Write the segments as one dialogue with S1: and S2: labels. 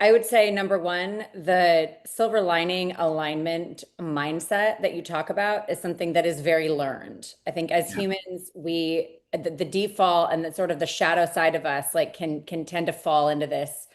S1: I would say number one, the silver lining alignment mindset that you talk about is something that is very learned. I think as
S2: Yeah.
S1: humans, the default and the sort of the shadow side of us like can tend to fall into this,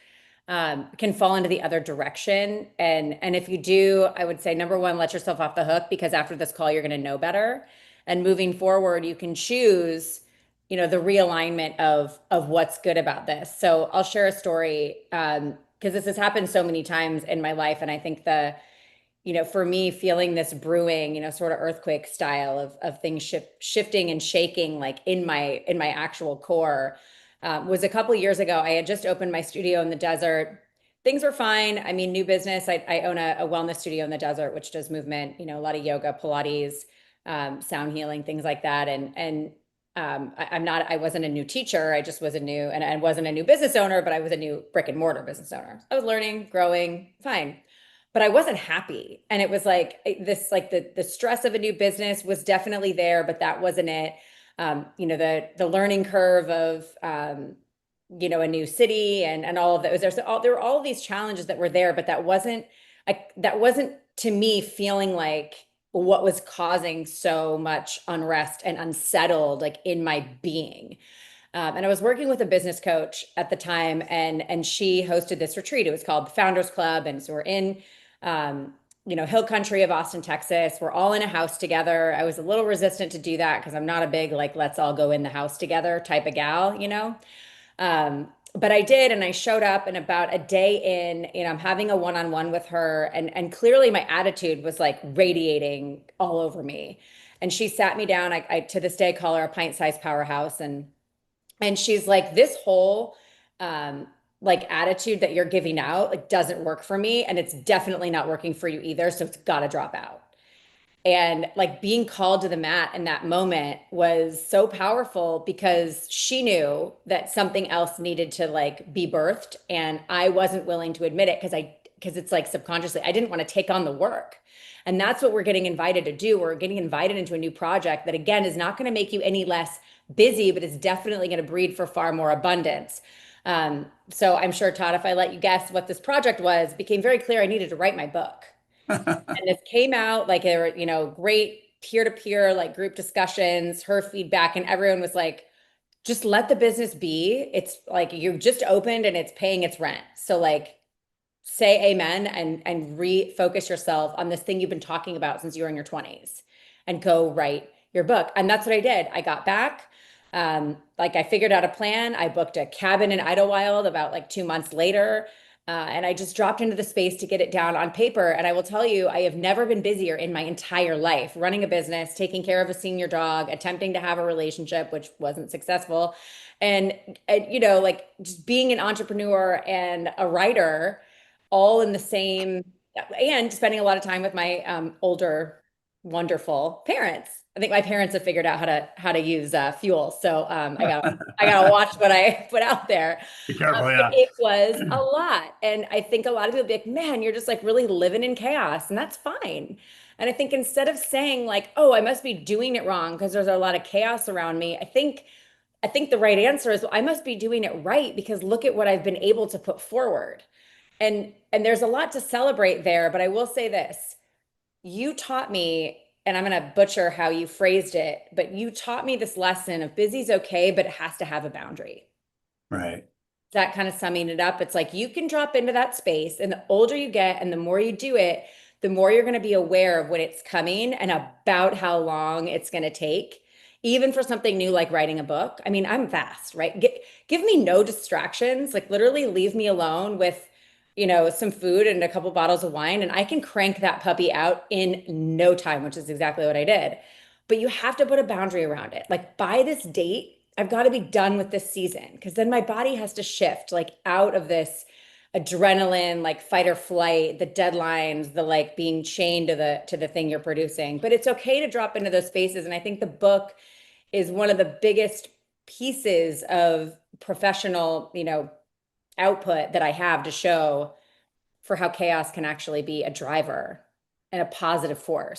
S1: can fall into the other direction. And if you do, I would say number one, let yourself off the hook because after this call, you're going to know better. And moving forward, you can choose, the realignment of what's good about this. So I'll share a story because this has happened so many times in my life, and I think for me, feeling this brewing, sort of earthquake style of things shifting and shaking, like in my actual core, was a couple years ago. I had just opened my studio in the desert. Things were fine. I mean, new business. I own a wellness studio in the desert, which does movement, a lot of yoga, Pilates, sound healing, things like that. I wasn't a new teacher. I just was and I wasn't a new business owner, but I was a new brick and mortar business owner. I was learning, growing, fine, but I wasn't happy. And it was like this, like the stress of a new business was definitely there, but that wasn't it. The learning curve of, a new city and all of that was there were all of these challenges that were there, but that wasn't to me feeling like what was causing so much unrest and unsettled like in my being. And I was working with a business coach at the time, and she hosted this retreat. It was called the Founders Club, and so we're in, hill country of Austin, Texas. We're all in a house together. I was a little resistant to do that because I'm not a big like let's all go in the house together type of gal. But I did, and I showed up, and about a day in, I'm having a one-on-one with her, and clearly my attitude was like radiating all over me. And she sat me down. I to this day call her a pint-sized powerhouse, and she's like, this whole like attitude that you're giving out like doesn't work for me, and it's definitely not working for you either. So it's got to drop out. And like being called to the mat in that moment was so powerful because she knew that something else needed to like be birthed. And I wasn't willing to admit it because it's like subconsciously, I didn't want to take on the work. And that's what we're getting invited to do. We're getting invited into a new project that, again, is not going to make you any less busy, but it's definitely going to breed for far more abundance. So I'm sure, Todd, if I let you guess what this project was, it became very clear I needed to write my book. And this came out like there were, great peer-to-peer like group discussions, her feedback, and everyone was like, just let the business be. It's like you just opened and it's paying its rent. So like say amen and refocus yourself on this thing you've been talking about since you were in your 20s and go write your book. And that's what I did. I got back. Like I figured out a plan. I booked a cabin in Idlewild about like 2 months later. And I just dropped into the space to get it down on paper. And I will tell you, I have never been busier in my entire life, running a business, taking care of a senior dog, attempting to have a relationship, which wasn't successful. And like just being an entrepreneur and a writer all in the same, and spending a lot of time with my older, wonderful parents. I think my parents have figured out how to use fuel. So I gotta watch what I put out there.
S2: Be careful,
S1: But
S2: yeah.
S1: it was a lot. And I think a lot of people be like, man, you're just like really living in chaos. And that's fine. And I think instead of saying like, oh, I must be doing it wrong because there's a lot of chaos around me, I think the right answer is, well, I must be doing it right because look at what I've been able to put forward. And there's a lot to celebrate there, but I will say this. You taught me, and I'm going to butcher how you phrased it, but you taught me this lesson of busy's okay, but it has to have a boundary.
S2: Right.
S1: That kind of summing it up. It's like you can drop into that space, and the older you get and the more you do it, the more you're going to be aware of when it's coming and about how long it's going to take. Even for something new like writing a book. I mean, I'm fast, right? Give me no distractions, like literally leave me alone with, some food and a couple bottles of wine, and I can crank that puppy out in no time, which is exactly what I did. But you have to put a boundary around it. Like by this date, I've got to be done with this season because then my body has to shift like out of this adrenaline, like fight or flight, the deadlines, the like being chained to the thing you're producing. But it's okay to drop into those spaces. And I think the book is one of the biggest pieces of professional, output that I have to show for how chaos can actually be a driver and a positive force.